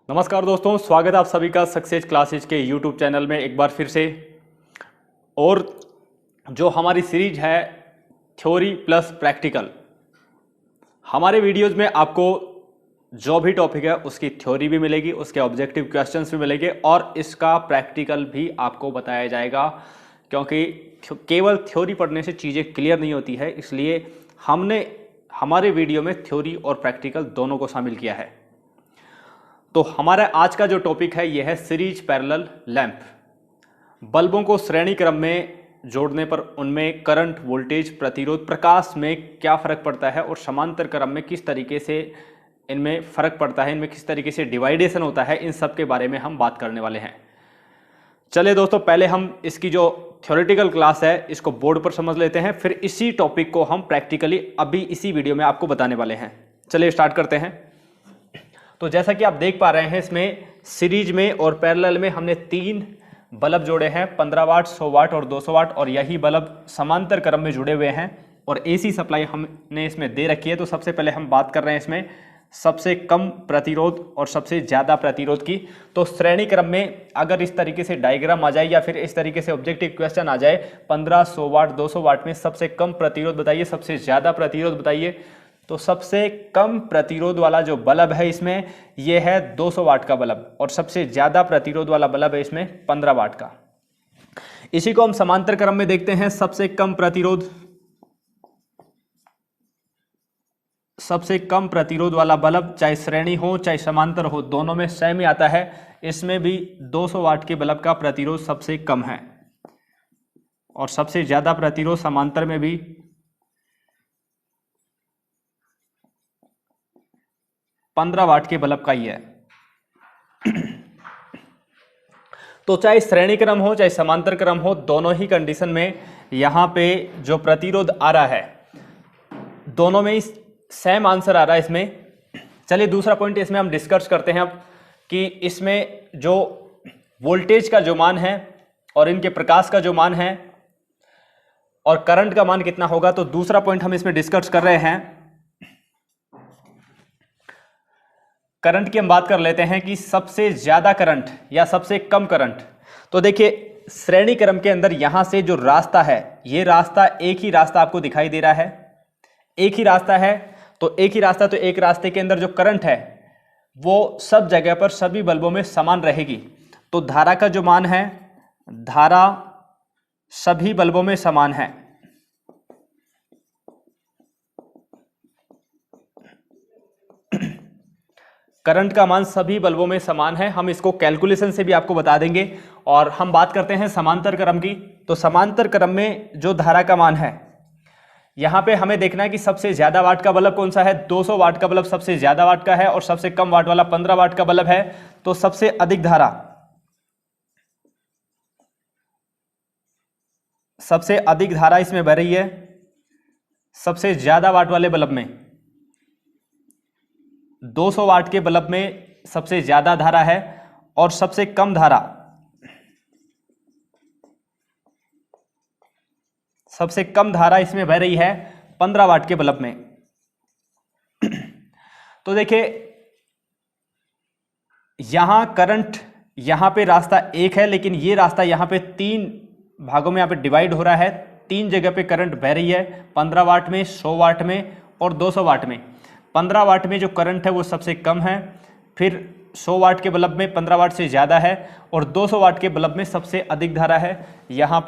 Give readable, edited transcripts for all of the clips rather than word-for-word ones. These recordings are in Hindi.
नमस्कार दोस्तों, स्वागत है आप सभी का सक्सेस क्लासेज के यूट्यूब चैनल में एक बार फिर से। और जो हमारी सीरीज है थ्योरी प्लस प्रैक्टिकल, हमारे वीडियोज़ में आपको जो भी टॉपिक है उसकी थ्योरी भी मिलेगी, उसके ऑब्जेक्टिव क्वेश्चंस भी मिलेंगे और इसका प्रैक्टिकल भी आपको बताया जाएगा, क्योंकि केवल थ्योरी पढ़ने से चीज़ें क्लियर नहीं होती है। इसलिए हमने हमारे वीडियो में थ्योरी और प्रैक्टिकल दोनों को शामिल किया है। तो हमारा आज का जो टॉपिक है यह है सीरीज पैरेलल लैंप। बल्बों को श्रेणी क्रम में जोड़ने पर उनमें करंट, वोल्टेज, प्रतिरोध, प्रकाश में क्या फ़र्क पड़ता है और समांतर क्रम में किस तरीके से इनमें फ़र्क पड़ता है, इनमें किस तरीके से डिवाइडेशन होता है, इन सब के बारे में हम बात करने वाले हैं। चलिए दोस्तों, पहले हम इसकी जो थ्योरेटिकल क्लास है इसको बोर्ड पर समझ लेते हैं, फिर इसी टॉपिक को हम प्रैक्टिकली अभी इसी वीडियो में आपको बताने वाले हैं। चलिए स्टार्ट करते हैं। तो जैसा कि आप देख पा रहे हैं, इसमें सीरीज में और पैरेलल में हमने 3 बल्ब जोड़े हैं, 15 वाट, 100 वाट और 200 वाट, और यही बल्ब समांतर क्रम में जुड़े हुए हैं और एसी सप्लाई हमने इसमें दे रखी है। तो सबसे पहले हम बात कर रहे हैं इसमें सबसे कम प्रतिरोध और सबसे ज़्यादा प्रतिरोध की। तो श्रेणी क्रम में अगर इस तरीके से डायग्राम आ जाए या फिर इस तरीके से ऑब्जेक्टिव क्वेश्चन आ जाए, 15, 100 वाट, 200 वाट में सबसे कम प्रतिरोध बताइए, सबसे ज़्यादा प्रतिरोध बताइए। तो सबसे कम प्रतिरोध वाला जो बल्ब है इसमें यह है 200 वाट का बल्ब, और सबसे ज़्यादा प्रतिरोध वाला बल्ब है इसमें 15 वाट का। इसी को हम समांतर क्रम में देखते हैं। सबसे कम प्रतिरोध वाला बल्ब, चाहे श्रेणी हो चाहे समांतर हो, दोनों में सेम ही आता है। इसमें भी 200 वाट के बल्ब का प्रतिरोध सबसे कम है और सबसे ज़्यादा प्रतिरोध समांतर में भी 15 वाट के बल्ब का ही है। तो चाहे श्रेणी क्रम हो चाहे समांतर क्रम हो, दोनों ही कंडीशन में यहाँ पे जो प्रतिरोध आ रहा है दोनों में ही सेम आंसर आ रहा है इसमें। चलिए दूसरा पॉइंट इसमें हम डिस्कस करते हैं अब कि इसमें जो वोल्टेज का जो मान है और इनके प्रकाश का जो मान है और करंट का मान कितना होगा। तो दूसरा पॉइंट हम इसमें डिस्कस कर रहे हैं। करंट की हम बात कर लेते हैं कि सबसे ज़्यादा करंट या सबसे कम करंट। तो देखिए, श्रेणी क्रम के अंदर यहाँ से जो रास्ता है, ये रास्ता एक ही रास्ता आपको दिखाई दे रहा है, एक ही रास्ता है। तो एक ही रास्ता, तो एक रास्ते के अंदर जो करंट है वो सब जगह पर सभी बल्बों में समान रहेगी। तो धारा का जो मान है, धारा सभी बल्बों में समान है। करंट का मान सभी बल्बों में समान है। हम इसको कैलकुलेशन से भी आपको बता देंगे। और हम बात करते हैं समांतर क्रम की। तो समांतर क्रम में जो धारा का मान है, यहाँ पे हमें देखना है कि सबसे ज़्यादा वाट का बल्ब कौन सा है। 200 वाट का बल्ब सबसे ज़्यादा वाट का है और सबसे कम वाट वाला 15 वाट का बल्ब है। तो सबसे अधिक धारा इसमें बह रही है सबसे ज़्यादा वाट वाले बल्ब में। 200 वाट के बल्ब में सबसे ज़्यादा धारा है और सबसे कम धारा इसमें बह रही है 15 वाट के बल्ब में। तो देखिए, यहां करंट, यहां पे रास्ता एक है, लेकिन ये रास्ता यहां पे 3 भागों में यहां पे डिवाइड हो रहा है। 3 जगह पे करंट बह रही है, 15 वाट में, 100 वाट में और 200 वाट में। 15 वाट में जो करंट है वो सबसे कम है, फिर 100 वाट के बल्ब में 15 वाट से ज़्यादा है और 200 वाट के बल्ब में सबसे अधिक धारा है। यहाँ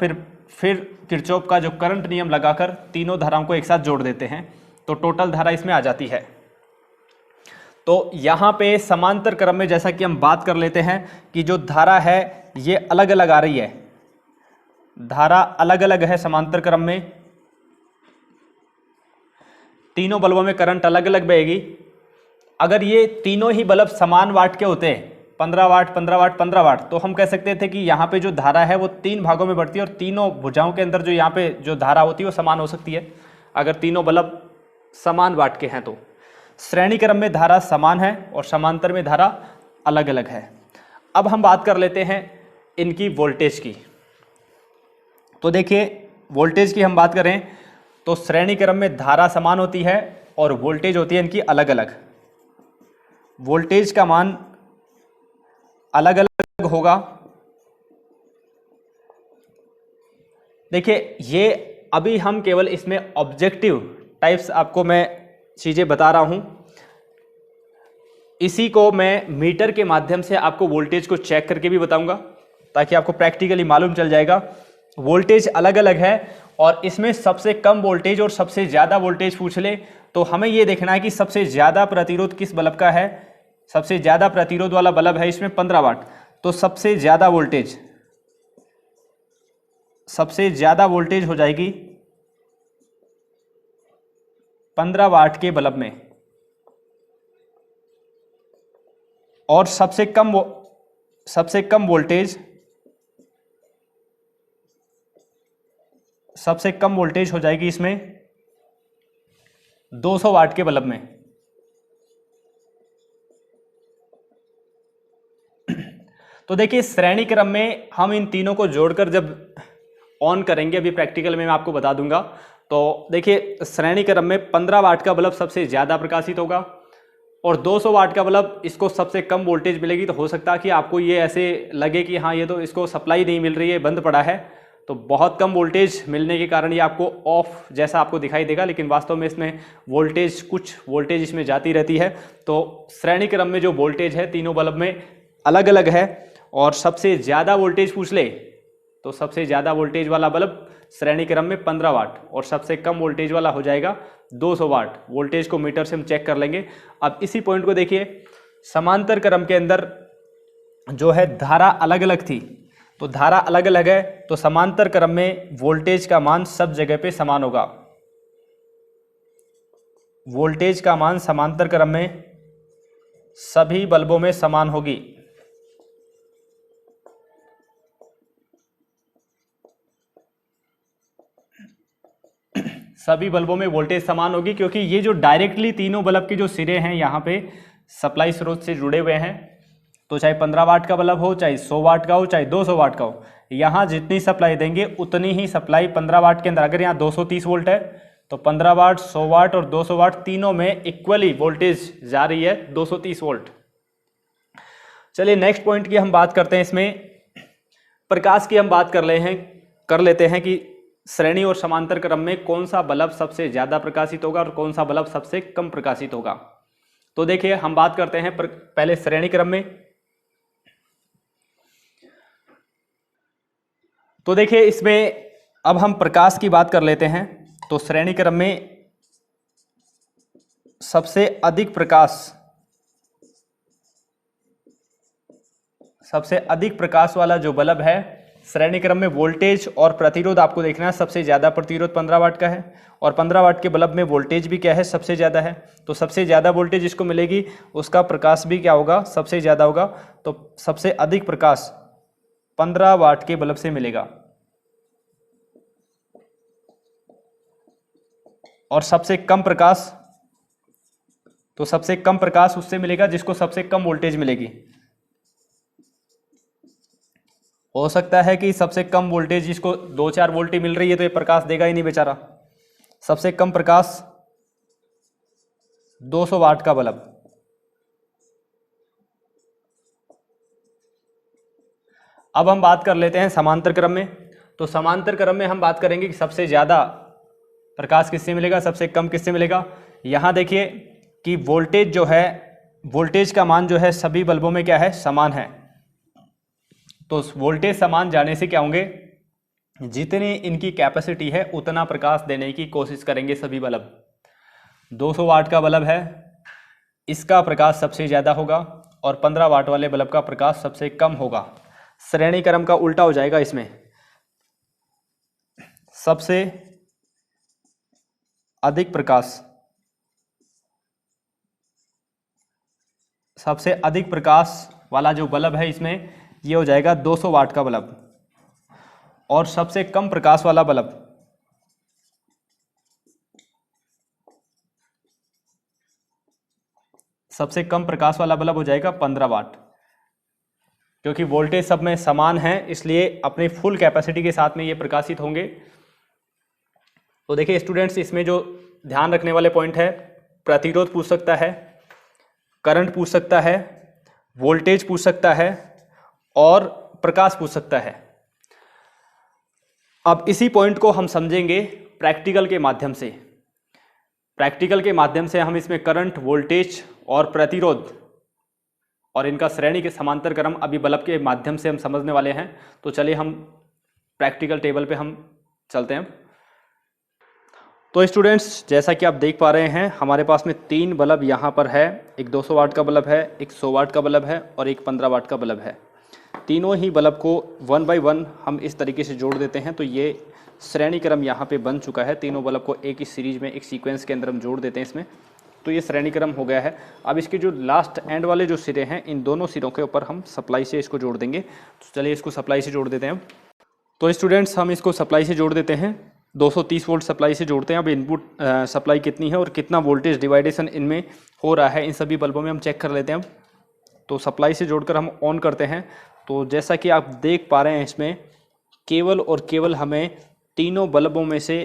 फिर किरचॉफ का जो करंट नियम लगाकर तीनों धाराओं को एक साथ जोड़ देते हैं, तो टोटल धारा इसमें आ जाती है। तो यहाँ पे समांतर क्रम में जैसा कि हम बात कर लेते हैं कि जो धारा है ये अलग अलग आ रही है, धारा अलग अलग है समांतर क्रम में। तीनों बल्बों में करंट अलग अलग बहेगी। अगर ये तीनों ही बल्ब समान वाट के होते, 15 वाट, 15 वाट, 15 वाट, तो हम कह सकते थे कि यहाँ पे जो धारा है वो 3 भागों में बढ़ती है और तीनों भुजाओं के अंदर जो यहाँ पे जो धारा होती है वो समान हो सकती है, अगर तीनों बल्ब समान वाट के हैं। तो श्रेणी क्रम में धारा समान है और समांतर में धारा अलग अलग है। अब हम बात कर लेते हैं इनकी वोल्टेज की। तो देखिए, वोल्टेज की हम बात करें तो श्रेणी क्रम में धारा समान होती है और वोल्टेज होती है इनकी अलग अलग। वोल्टेज का मान अलग अलग होगा। देखिए ये अभी हम केवल इसमें ऑब्जेक्टिव टाइप्स आपको मैं चीज़ें बता रहा हूं। इसी को मैं मीटर के माध्यम से आपको वोल्टेज को चेक करके भी बताऊंगा, ताकि आपको प्रैक्टिकली मालूम चल जाएगा। वोल्टेज अलग अलग है और इसमें सबसे कम वोल्टेज और सबसे ज़्यादा वोल्टेज पूछ ले तो हमें यह देखना है कि सबसे ज़्यादा प्रतिरोध किस बल्ब का है। सबसे ज़्यादा प्रतिरोध वाला बल्ब है इसमें 15 वाट, तो सबसे ज़्यादा वोल्टेज हो जाएगी 15 वाट के बल्ब में। और सबसे कम वोल्टेज हो जाएगी इसमें 200 वाट के बल्ब में। तो देखिए श्रेणी क्रम में हम इन तीनों को जोड़कर जब ऑन करेंगे, अभी प्रैक्टिकल में मैं आपको बता दूंगा। तो देखिए श्रेणी क्रम में 15 वाट का बल्ब सबसे ज़्यादा प्रकाशित होगा और 200 वाट का बल्ब इसको सबसे कम वोल्टेज मिलेगी। तो हो सकता है कि आपको ये ऐसे लगे कि हाँ ये तो इसको सप्लाई नहीं मिल रही है, बंद पड़ा है, तो बहुत कम वोल्टेज मिलने के कारण ये आपको ऑफ जैसा आपको दिखाई देगा, लेकिन वास्तव में इसमें कुछ वोल्टेज इसमें जाती रहती है। तो श्रेणी क्रम में जो वोल्टेज है तीनों बल्ब में अलग अलग है। और सबसे ज़्यादा वोल्टेज पूछ ले तो सबसे ज़्यादा वोल्टेज वाला बल्ब श्रेणी क्रम में 15 वाट और सबसे कम वोल्टेज वाला हो जाएगा 200 वाट। वोल्टेज को मीटर से हम चेक कर लेंगे। अब इसी पॉइंट को देखिए, समांतर क्रम के अंदर जो है धारा अलग अलग थी, तो धारा अलग अलग है, तो समांतर क्रम में वोल्टेज का मान सब जगह पे समान होगा। वोल्टेज का मान समांतर क्रम में सभी बल्बों में समान होगी। सभी बल्बों में वोल्टेज समान होगी, क्योंकि ये जो डायरेक्टली तीनों बल्ब के जो सिरे हैं यहाँ पे सप्लाई स्रोत से जुड़े हुए हैं, तो चाहे 15 वाट का बल्ब हो, चाहे 100 वाट का हो, चाहे 200 वाट का हो, यहाँ जितनी सप्लाई देंगे उतनी ही सप्लाई 15 वाट के अंदर। अगर यहाँ 230 वोल्ट है तो 15 वाट, 100 वाट और 200 वाट तीनों में इक्वली वोल्टेज जा रही है 230 वोल्ट। चलिए नेक्स्ट पॉइंट की हम बात करते हैं। इसमें प्रकाश की हम बात कर लेते हैं कि श्रेणी और समांतर क्रम में कौन सा बल्ब सबसे ज्यादा प्रकाशित होगा और कौन सा बल्ब सबसे कम प्रकाशित होगा। तो देखिए हम बात करते हैं पहले श्रेणी क्रम में। तो देखिए इसमें अब हम प्रकाश की बात कर लेते हैं। तो श्रेणी क्रम में सबसे अधिक प्रकाश वाला जो बल्ब है, श्रेणी क्रम में वोल्टेज और प्रतिरोध आपको देखना है। सबसे ज़्यादा प्रतिरोध 15 वाट का है और 15 वाट के बल्ब में वोल्टेज भी क्या है, सबसे ज़्यादा है। तो सबसे ज़्यादा वोल्टेज जिसको मिलेगी उसका प्रकाश भी क्या होगा, सबसे ज़्यादा होगा। तो सबसे अधिक प्रकाश 15 वाट के बल्ब से मिलेगा और सबसे कम प्रकाश, तो सबसे कम प्रकाश उससे मिलेगा जिसको सबसे कम वोल्टेज मिलेगी। हो सकता है कि सबसे कम वोल्टेज जिसको 2-4 वोल्ट ही मिल रही है तो ये प्रकाश देगा ही नहीं बेचारा। सबसे कम प्रकाश 200 वाट का बल्ब। अब हम बात कर लेते हैं समांतर क्रम में। तो समांतर क्रम में हम बात करेंगे कि सबसे ज्यादा प्रकाश किससे मिलेगा, सबसे कम किससे मिलेगा। यहां देखिए कि वोल्टेज जो है, वोल्टेज का मान जो है सभी बल्बों में क्या है, समान है। तो वोल्टेज समान जाने से क्या होंगे, जितनी इनकी कैपेसिटी है उतना प्रकाश देने की कोशिश करेंगे सभी बल्ब। 200 वाट का बल्ब है, इसका प्रकाश सबसे ज़्यादा होगा और 15 वाट वाले बल्ब का प्रकाश सबसे कम होगा। श्रेणी क्रम का उल्टा हो जाएगा इसमें। सबसे अधिक प्रकाश वाला जो बल्ब है इसमें ये हो जाएगा 200 वाट का बल्ब और सबसे कम प्रकाश वाला बल्ब हो जाएगा 15 वाट। क्योंकि वोल्टेज सब में समान है इसलिए अपनी फुल कैपेसिटी के साथ में ये प्रकाशित होंगे। तो देखिए स्टूडेंट्स, इसमें जो ध्यान रखने वाले पॉइंट है, प्रतिरोध पूछ सकता है, करंट पूछ सकता है, वोल्टेज पूछ सकता है, और प्रकाश पूछ सकता है। अब इसी पॉइंट को हम समझेंगे प्रैक्टिकल के माध्यम से। प्रैक्टिकल के माध्यम से हम इसमें करंट, वोल्टेज और प्रतिरोध और इनका श्रेणी के समांतर क्रम अभी बल्ब के माध्यम से हम समझने वाले हैं। तो चलिए हम प्रैक्टिकल टेबल पे हम चलते हैं। तो स्टूडेंट्स, जैसा कि आप देख पा रहे हैं हमारे पास में 3 बल्ब यहाँ पर है। एक 200 वाट का बल्ब है, एक 100 वाट का बल्ब है और एक 15 वाट का बल्ब है। तीनों ही बल्ब को 1 बाय 1 हम इस तरीके से जोड़ देते हैं। तो ये श्रेणी क्रम यहाँ पे बन चुका है। तीनों बल्ब को एक ही सीरीज में, एक सीक्वेंस के अंदर हम जोड़ देते हैं इसमें। तो ये श्रेणी क्रम हो गया है। अब इसके जो लास्ट एंड वाले जो सिरे हैं, इन दोनों सिरों के ऊपर हम सप्लाई से इसको जोड़ देंगे। तो चलिए इसको सप्लाई से जोड़ देते हैं। तो स्टूडेंट्स, हम इसको सप्लाई से जोड़ देते हैं। 230 वोल्ट सप्लाई से जोड़ते हैं। अब इनपुट सप्लाई कितनी है और कितना वोल्टेज डिवाइडेशन इनमें हो रहा है, इन सभी बल्बों में हम चेक कर लेते हैं। तो सप्लाई से जोड़कर हम ऑन करते हैं। तो जैसा कि आप देख पा रहे हैं, इसमें केवल और केवल हमें तीनों बल्बों में से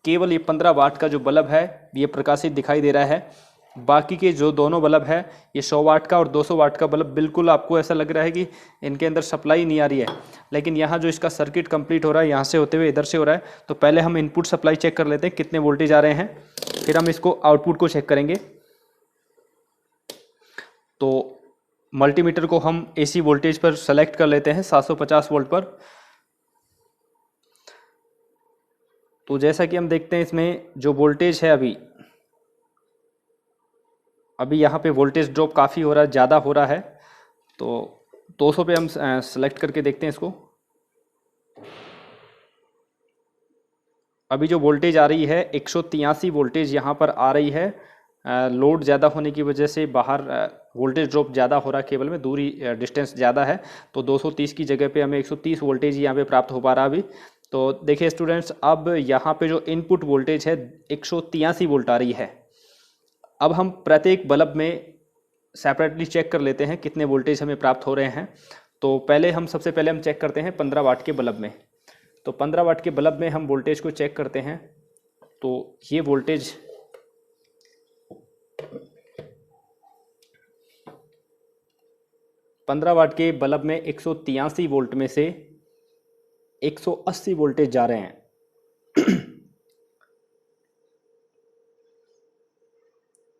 केवल ये 15 वाट का जो बल्ब है ये प्रकाशित दिखाई दे रहा है। बाकी के जो दोनों बल्ब है, ये 100 वाट का और 200 वाट का बल्ब, बिल्कुल आपको ऐसा लग रहा है कि इनके अंदर सप्लाई नहीं आ रही है। लेकिन यहाँ जो इसका सर्किट कंप्लीट हो रहा है, यहाँ से होते हुए इधर से हो रहा है। तो पहले हम इनपुट सप्लाई चेक कर लेते हैं कितने वोल्टेज आ रहे हैं, फिर हम इसको आउटपुट को चेक करेंगे। तो मल्टीमीटर को हम AC वोल्टेज पर सेलेक्ट कर लेते हैं 750 वोल्ट पर। तो जैसा कि हम देखते हैं इसमें जो वोल्टेज है अभी यहाँ पे वोल्टेज ड्रॉप काफ़ी हो रहा है, ज़्यादा हो रहा है। तो 200 पे हम सेलेक्ट करके देखते हैं इसको। अभी जो वोल्टेज आ रही है 183 वोल्टेज यहाँ पर आ रही है। लोड ज़्यादा होने की वजह से बाहर वोल्टेज ड्रॉप ज़्यादा हो रहा है, केबल में दूरी डिस्टेंस ज़्यादा है। तो 230 की जगह पे हमें 130 वोल्टेज यहाँ पे प्राप्त हो पा रहा अभी। तो देखिए स्टूडेंट्स, अब यहाँ पे जो इनपुट वोल्टेज है 183 वोल्ट आ रही है। अब हम प्रत्येक बल्ब में सेपरेटली चेक कर लेते हैं कितने वोल्टेज हमें प्राप्त हो रहे हैं। तो सबसे पहले हम चेक करते हैं 15 वाट के बल्ब में। तो 15 वाट के बल्ब में हम वोल्टेज को चेक करते हैं। तो ये वोल्टेज 15 वाट के बल्ब में 183 वोल्ट में से 180 वोल्टेज जा रहे हैं।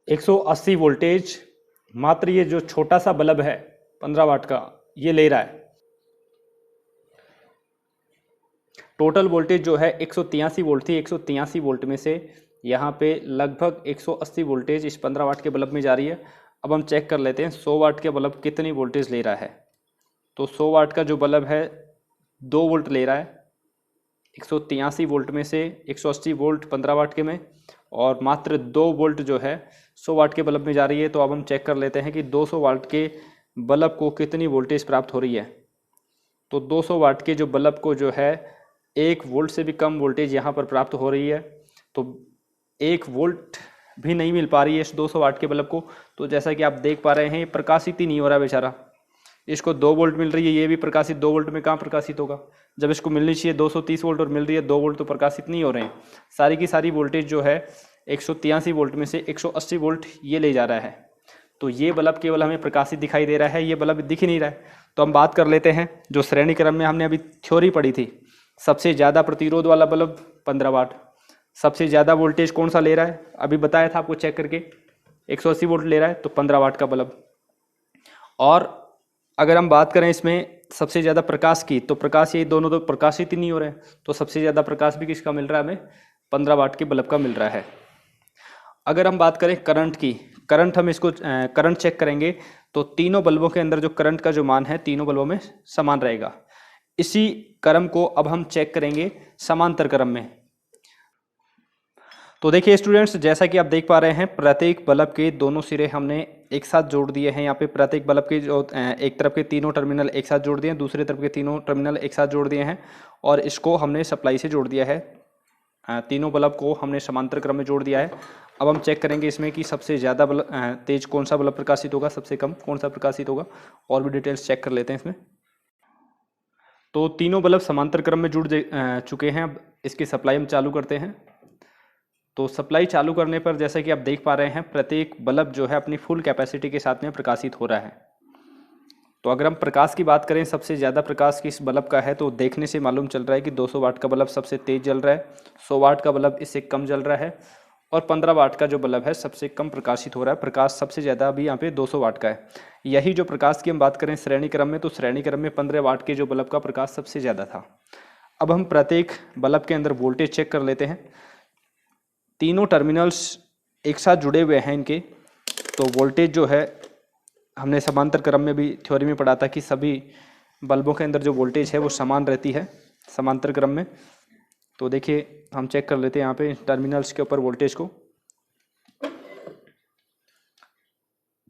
180 वोल्टेज मात्र ये जो छोटा सा बल्ब है 15 वाट का, ये ले रहा है। टोटल वोल्टेज जो है 183 वोल्ट थी। 183 वोल्ट में से यहाँ पे लगभग 180 वोल्टेज इस 15 वाट के बल्ब में जा रही है। अब हम चेक कर लेते हैं 100 वाट के बल्ब कितनी वोल्टेज ले रहा है। तो 100 वाट का जो बल्ब है 2 वोल्ट ले रहा है। 183 वोल्ट में से 180 वोल्ट 15 वाट के में, और मात्र 2 वोल्ट जो है 100 वाट के बल्ब में जा रही है। तो अब हम चेक कर लेते हैं कि 200 वाट के बल्ब को कितनी वोल्टेज प्राप्त हो रही है। तो 200 वाट के जो बल्ब को जो है 1 वोल्ट से भी कम वोल्टेज यहाँ पर प्राप्त हो रही है। तो 1 वोल्ट भी नहीं मिल पा रही है इस 200 वाट के बल्ब को। तो जैसा कि आप देख पा रहे हैं ये प्रकाशित ही नहीं हो रहा बेचारा। इसको 2 वोल्ट मिल रही है, ये भी प्रकाशित 2 वोल्ट में कहाँ प्रकाशित होगा, जब इसको मिलनी चाहिए 230 वोल्ट और मिल रही है 2 वोल्ट, तो प्रकाशित नहीं हो रहे हैं। सारी की सारी वोल्टेज जो है 183 वोल्ट में से 180 वोल्ट ये ले जा रहा है। तो ये बल्ब केवल हमें प्रकाशित दिखाई दे रहा है, ये बल्ब दिख ही नहीं रहा है। तो हम बात कर लेते हैं जो श्रेणी क्रम में हमने अभी थ्योरी पढ़ी थी। सबसे ज़्यादा प्रतिरोध वाला बल्ब 15 वाट, सबसे ज़्यादा वोल्टेज कौन सा ले रहा है अभी बताया था आपको चेक करके, 180 वोल्ट ले रहा है, तो 15 वाट का बल्ब। और अगर हम बात करें इसमें सबसे ज़्यादा प्रकाश की, तो प्रकाश ये दोनों तो प्रकाशित ही नहीं हो रहे हैं। तो सबसे ज़्यादा प्रकाश भी किसका मिल रहा है हमें, 15 वाट के बल्ब का मिल रहा है। अगर हम बात करें करंट की, करंट हम इसको करंट चेक करेंगे तो तीनों बल्बों के अंदर जो करंट का जो मान है तीनों बल्बों में समान रहेगा। इसी क्रम को अब हम चेक करेंगे समांतर क्रम में। तो देखिए स्टूडेंट्स, जैसा कि आप देख पा रहे हैं प्रत्येक बल्ब के दोनों सिरे हमने एक साथ जोड़ दिए हैं। यहाँ पे प्रत्येक बल्ब के जो एक तरफ के तीनों टर्मिनल एक साथ जोड़ दिए हैं, दूसरे तरफ के तीनों टर्मिनल एक साथ जोड़ दिए हैं, और इसको हमने सप्लाई से जोड़ दिया है। तीनों बल्ब को हमने समांतर क्रम में जोड़ दिया है। अब हम चेक करेंगे इसमें कि सबसे ज़्यादा तेज कौन सा बल्ब प्रकाशित होगा, सबसे कम कौन सा प्रकाशित होगा, और भी डिटेल्स चेक कर लेते हैं इसमें। तो तीनों बल्ब समांतर क्रम में जुड़ चुके हैं। अब इसकी सप्लाई हम चालू करते हैं। तो सप्लाई चालू करने पर जैसा कि आप देख पा रहे हैं प्रत्येक बल्ब जो है अपनी फुल कैपेसिटी के साथ में प्रकाशित हो रहा है। तो अगर हम प्रकाश की बात करें, सबसे ज़्यादा प्रकाश किस बल्ब का है, तो देखने से मालूम चल रहा है कि 200 वाट का बल्ब सबसे तेज जल रहा है, 100 वाट का बल्ब इससे कम जल रहा है, और 15 वाट का जो बल्ब है सबसे कम प्रकाशित हो रहा है। प्रकाश सबसे ज़्यादा अभी यहाँ पे 200 वाट का है। यही जो प्रकाश की हम बात करें श्रेणी क्रम में, तो श्रेणी क्रम में 15 वाट के जो बल्ब का प्रकाश सबसे ज़्यादा था। अब हम प्रत्येक बल्ब के अंदर वोल्टेज चेक कर लेते हैं। तीनों टर्मिनल्स एक साथ जुड़े हुए हैं इनके, तो वोल्टेज जो है हमने समांतर क्रम में भी थ्योरी में पढ़ा था कि सभी बल्बों के अंदर जो वोल्टेज है वो समान रहती है समांतर क्रम में। तो देखिए हम चेक कर लेते हैं यहाँ पे टर्मिनल्स के ऊपर वोल्टेज को।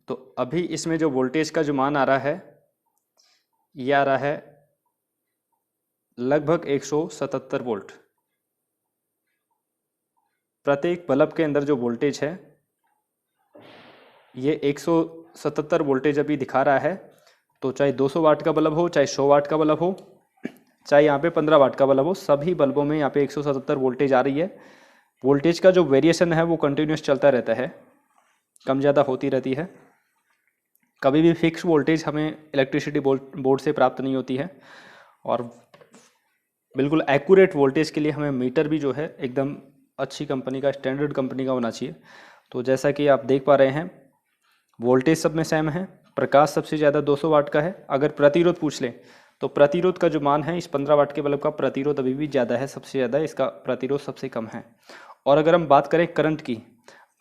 तो अभी इसमें जो वोल्टेज का जो मान आ रहा है, ये आ रहा है लगभग 177 वोल्ट। प्रत्येक बल्ब के अंदर जो वोल्टेज है ये 177 वोल्टेज अभी दिखा रहा है। तो चाहे 200 वाट का बल्ब हो, चाहे 100 वाट का बल्ब हो, चाहे यहाँ पे 15 वाट का बल्ब हो, सभी बल्बों में यहाँ पे 177 वोल्टेज आ रही है। वोल्टेज का जो वेरिएशन है वो कंटिन्यूस चलता रहता है, कम ज़्यादा होती रहती है। कभी भी फिक्स वोल्टेज हमें इलेक्ट्रिसिटी बोर्ड से प्राप्त नहीं होती है। और बिल्कुल एक्यूरेट वोल्टेज के लिए हमें मीटर भी जो है एकदम अच्छी कंपनी का, स्टैंडर्ड कंपनी का होना चाहिए। तो जैसा कि आप देख पा रहे हैं वोल्टेज सब में सेम है, प्रकाश सबसे ज़्यादा 200 वाट का है। अगर प्रतिरोध पूछ लें तो प्रतिरोध का जो मान है इस 15 वाट के बल्ब का प्रतिरोध अभी भी ज़्यादा है, सबसे ज़्यादा, इसका प्रतिरोध सबसे कम है। और अगर हम बात करें करंट की,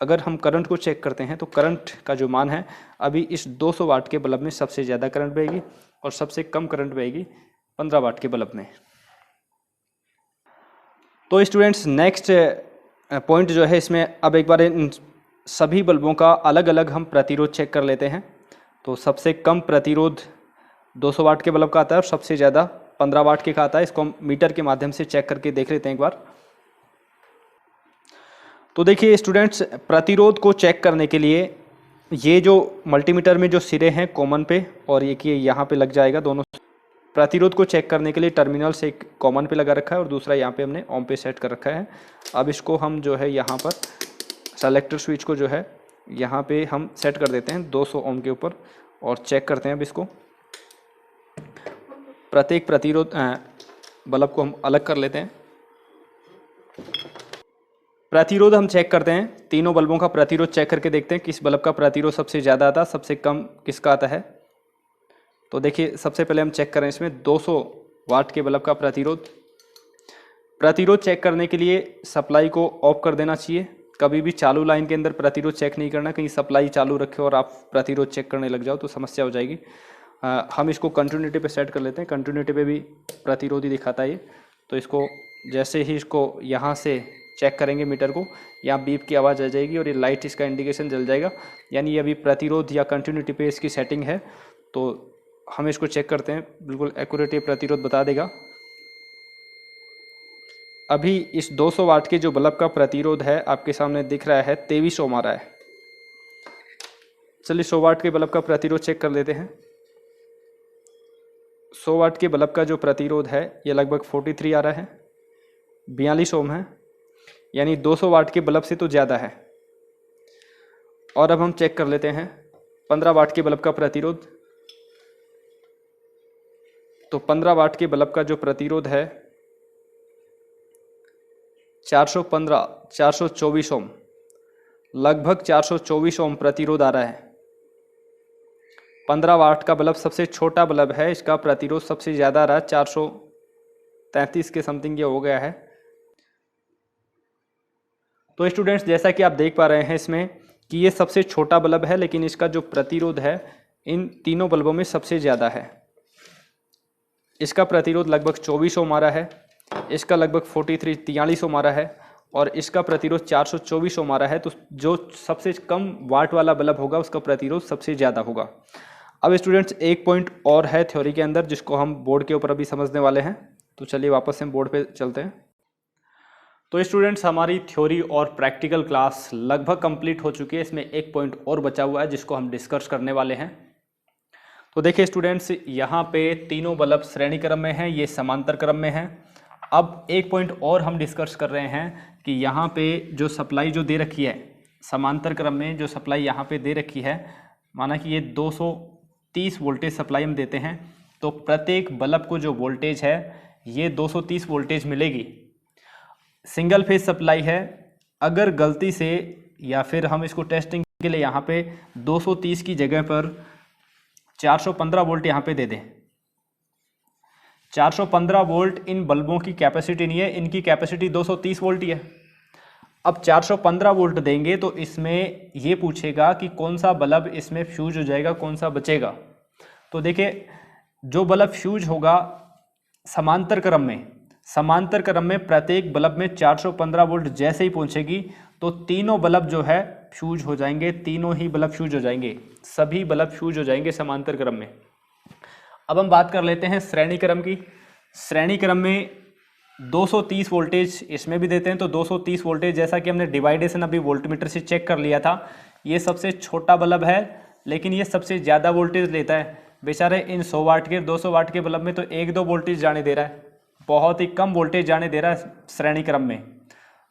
अगर हम करंट को चेक करते हैं तो करंट का जो मान है अभी इस 200 वाट के बल्ब में सबसे ज़्यादा करंट बहेगी और सबसे कम करंट बहेगी 15 वाट के बल्ब में। तो स्टूडेंट्स नेक्स्ट पॉइंट जो है इसमें, अब एक बार इन सभी बल्बों का अलग अलग हम प्रतिरोध चेक कर लेते हैं। तो सबसे कम प्रतिरोध 200 वाट के बल्ब का आता है और सबसे ज़्यादा 15 वाट के का आता है। इसको हम मीटर के माध्यम से चेक करके देख लेते हैं एक बार। तो देखिए स्टूडेंट्स, प्रतिरोध को चेक करने के लिए ये जो मल्टीमीटर में जो सिरे हैं कॉमन पे, और एक ये यहाँ पे लग जाएगा, दोनों प्रतिरोध को चेक करने के लिए टर्मिनल्स एक कॉमन पे लगा रखा है और दूसरा यहाँ पे हमने ओम पे सेट कर रखा है। अब इसको हम जो है यहाँ पर सेलेक्टर स्विच को जो है यहाँ पे हम सेट कर देते हैं 200 ओम के ऊपर और चेक करते हैं। अब इसको प्रत्येक प्रतिरोध बल्ब को हम अलग कर लेते हैं। प्रतिरोध हम चेक करते हैं, तीनों बल्बों का प्रतिरोध चेक करके देखते हैं किस बल्ब का प्रतिरोध सबसे ज़्यादा आता है, सबसे कम किसका आता है। तो देखिए सबसे पहले हम चेक करें इसमें 200 वाट के बल्ब का प्रतिरोध। प्रतिरोध चेक करने के लिए सप्लाई को ऑफ कर देना चाहिए। कभी भी चालू लाइन के अंदर प्रतिरोध चेक नहीं करना, कहीं सप्लाई चालू रखे और आप प्रतिरोध चेक करने लग जाओ तो समस्या हो जाएगी। हम इसको कंटिन्यूटी पे सेट कर लेते हैं। कंटिन्यूटी पे भी प्रतिरोध ही दिखाता है ये। तो इसको जैसे ही इसको यहाँ से चेक करेंगे मीटर को, यहाँ बीप की आवाज़ आ जाएगी और ये लाइट इसका इंडिकेशन जल जाएगा, यानी ये अभी प्रतिरोध या कंटिन्यूटी पे इसकी सेटिंग है। तो हम इसको चेक करते हैं, बिल्कुल एक्यूरेट ये प्रतिरोध बता देगा। अभी इस 200 वाट के जो बल्ब का प्रतिरोध है आपके सामने दिख रहा है 23 ओम आ रहा है। चलिए 100 वाट के बल्ब का प्रतिरोध चेक कर लेते हैं। 100 वाट के बल्ब का जो प्रतिरोध है ये लगभग 43 आ रहा है, 42 ओम है, यानी 200 वाट के बल्ब से तो ज़्यादा है। और अब हम चेक कर लेते हैं 15 वाट के बल्ब का प्रतिरोध। तो 15 वाट के बल्ब का जो प्रतिरोध है 424 ओम, लगभग 424 ओम प्रतिरोध आ रहा है। 15 वाट का बल्ब सबसे छोटा बल्ब है, इसका प्रतिरोध सबसे ज़्यादा आ रहा है, 433 के समथिंग ये हो गया है। तो स्टूडेंट्स जैसा कि आप देख पा रहे हैं इसमें कि ये सबसे छोटा बल्ब है, लेकिन इसका जो प्रतिरोध है इन तीनों बल्बों में सबसे ज़्यादा है। इसका प्रतिरोध लगभग 24 ओम आ रहा है, इसका लगभग 43 ओम आ रहा है और इसका प्रतिरोध 424 ओम आ रहा है। तो जो सबसे कम वाट वाला बल्ब होगा उसका प्रतिरोध सबसे ज़्यादा होगा। अब स्टूडेंट्स एक पॉइंट और है थ्योरी के अंदर जिसको हम बोर्ड के ऊपर अभी समझने वाले हैं। तो चलिए वापस हम बोर्ड पे चलते हैं। तो स्टूडेंट्स हमारी थ्योरी और प्रैक्टिकल क्लास लगभग कंप्लीट हो चुकी है। इसमें एक पॉइंट और बचा हुआ है जिसको हम डिस्कस करने वाले हैं। तो देखिए स्टूडेंट्स, यहाँ पे तीनों बल्ब श्रेणी क्रम में हैं, ये समांतर क्रम में हैं। अब एक पॉइंट और हम डिस्कस कर रहे हैं कि यहाँ पे जो सप्लाई जो दे रखी है समांतर क्रम में, जो सप्लाई यहाँ पे दे रखी है, माना कि ये 200 230 वोल्टेज सप्लाई हम देते हैं तो प्रत्येक बल्ब को जो वोल्टेज है ये 230 वोल्टेज मिलेगी। सिंगल फेज सप्लाई है, अगर गलती से या फिर हम इसको टेस्टिंग के लिए यहाँ पे 230 की जगह पर 415 वोल्ट यहाँ पे दे दें। 415 वोल्ट इन बल्बों की कैपेसिटी नहीं है, इनकी कैपेसिटी 230 वोल्ट ही है। अब 415 वोल्ट देंगे तो इसमें ये पूछेगा कि कौन सा बल्ब इसमें फ्यूज हो जाएगा, कौन सा बचेगा। तो देखिए जो बल्ब फ्यूज होगा समांतर क्रम में प्रत्येक बल्ब में 415 वोल्ट जैसे ही पहुंचेगी तो तीनों बल्ब जो है फ्यूज हो जाएंगे, तीनों ही बल्ब फ्यूज हो जाएंगे, सभी बल्ब फ्यूज हो जाएंगे समांतर क्रम में। अब हम बात कर लेते हैं श्रेणी क्रम की। श्रेणी क्रम में 230 वोल्टेज इसमें भी देते हैं तो 230 वोल्टेज, जैसा कि हमने डिवाइडेशन अभी वोल्टमीटर से चेक कर लिया था, ये सबसे छोटा बल्ब है लेकिन ये सबसे ज़्यादा वोल्टेज लेता है। बेचारे इन 100 वाट के 200 वाट के बल्ब में तो 1-2 वोल्टेज जाने दे रहा है, बहुत ही कम वोल्टेज जाने दे रहा है श्रेणी क्रम में।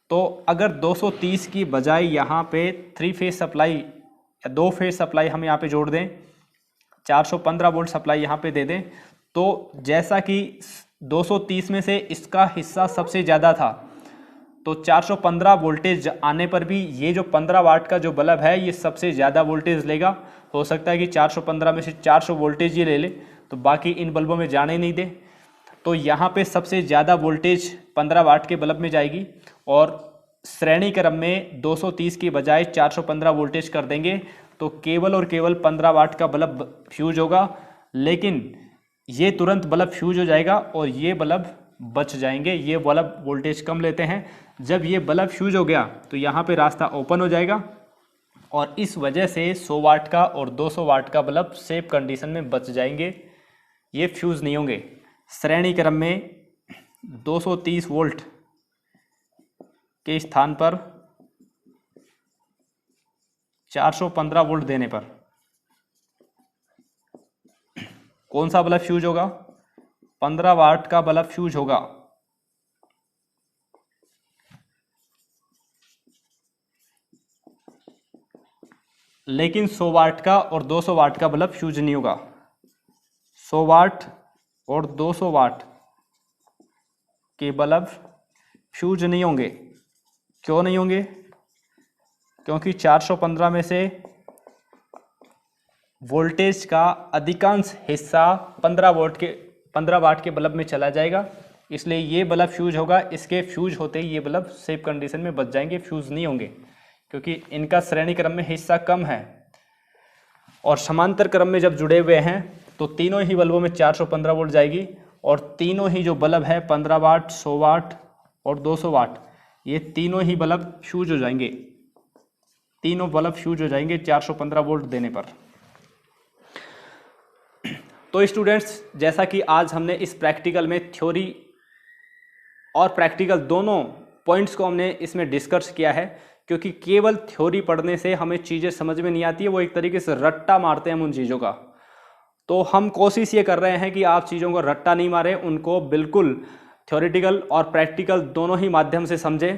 तो अगर 230 की बजाय यहाँ पे 3 फेज सप्लाई या 2 फेज सप्लाई हम यहाँ पे जोड़ दें, 415 वोल्ट सप्लाई यहाँ पे दे दें, तो जैसा कि 230 में से इसका हिस्सा सबसे ज़्यादा था तो 415 वोल्टेज आने पर भी ये जो 15 वाट का जो बल्ब है ये सबसे ज़्यादा वोल्टेज लेगा। हो सकता है कि 415 में से 400 वोल्टेज ये ले ले तो बाकी इन बल्बों में जाने नहीं दे। तो यहाँ पे सबसे ज़्यादा वोल्टेज 15 वाट के बल्ब में जाएगी और श्रेणी क्रम में 230 की बजाय 415 वोल्टेज कर देंगे तो केवल और केवल 15 वाट का बल्ब फ्यूज होगा, लेकिन ये तुरंत बल्ब फ्यूज हो जाएगा और ये बल्ब बच जाएंगे। ये बल्ब वोल्टेज कम लेते हैं। जब ये बल्ब फ्यूज हो गया तो यहाँ पे रास्ता ओपन हो जाएगा और इस वजह से 100 वाट का और 200 वाट का बल्ब सेफ कंडीशन में बच जाएंगे, ये फ्यूज नहीं होंगे। श्रेणी क्रम में 230 वोल्ट के स्थान पर 415 वोल्ट देने पर कौन सा बल्ब फ्यूज होगा? 15 वाट का बल्ब फ्यूज होगा। लेकिन 100 वाट का और 200 वाट का बल्ब फ्यूज नहीं होगा। 100 वाट और 200 वाट के बल्ब फ्यूज नहीं होंगे। क्यों नहीं होंगे? क्योंकि 415 में से वोल्टेज का अधिकांश हिस्सा 15 वाट के बल्ब में चला जाएगा, इसलिए ये बल्ब फ्यूज होगा। इसके फ्यूज होते ही ये बल्ब सेफ कंडीशन में बच जाएंगे, फ्यूज नहीं होंगे क्योंकि इनका श्रेणी क्रम में हिस्सा कम है। और समांतर क्रम में जब जुड़े हुए हैं तो तीनों ही बल्बों में 415 वोल्ट जाएगी और तीनों ही जो बल्ब है 15 वाट, 100 वाट और 200 वाट, ये तीनों ही बल्ब फ्यूज हो जाएंगे। तीनों बल्ब फ्यूज हो जाएंगे 415 वोल्ट देने पर। तो स्टूडेंट्स, जैसा कि आज हमने इस प्रैक्टिकल में थ्योरी और प्रैक्टिकल दोनों पॉइंट्स को हमने इसमें डिस्कस किया है, क्योंकि केवल थ्योरी पढ़ने से हमें चीज़ें समझ में नहीं आती है, वो एक तरीके से रट्टा मारते हैं हम उन चीज़ों का। तो हम कोशिश ये कर रहे हैं कि आप चीज़ों को रट्टा नहीं मारें, उनको बिल्कुल थ्योरेटिकल और प्रैक्टिकल दोनों ही माध्यम से समझें।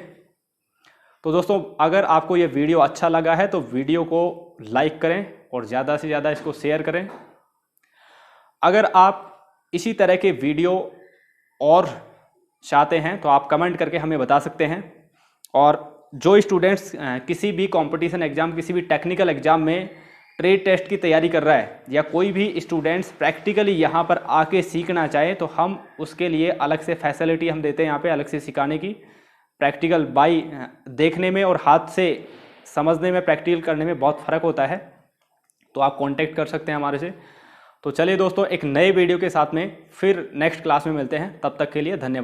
तो दोस्तों, अगर आपको ये वीडियो अच्छा लगा है तो वीडियो को लाइक करें और ज़्यादा से ज़्यादा इसको शेयर करें। अगर आप इसी तरह के वीडियो और चाहते हैं तो आप कमेंट करके हमें बता सकते हैं। और जो स्टूडेंट्स किसी भी कंपटीशन एग्जाम, किसी भी टेक्निकल एग्जाम में ट्रेड टेस्ट की तैयारी कर रहा है, या कोई भी स्टूडेंट्स प्रैक्टिकली यहाँ पर आके सीखना चाहे, तो हम उसके लिए अलग से फैसिलिटी हम देते हैं यहाँ पे अलग से सिखाने की। प्रैक्टिकल बाई देखने में और हाथ से समझने में, प्रैक्टिकल करने में बहुत फ़र्क होता है, तो आप कांटेक्ट कर सकते हैं हमारे से। तो चलिए दोस्तों, एक नए वीडियो के साथ में फिर नेक्स्ट क्लास में मिलते हैं। तब तक के लिए धन्यवाद।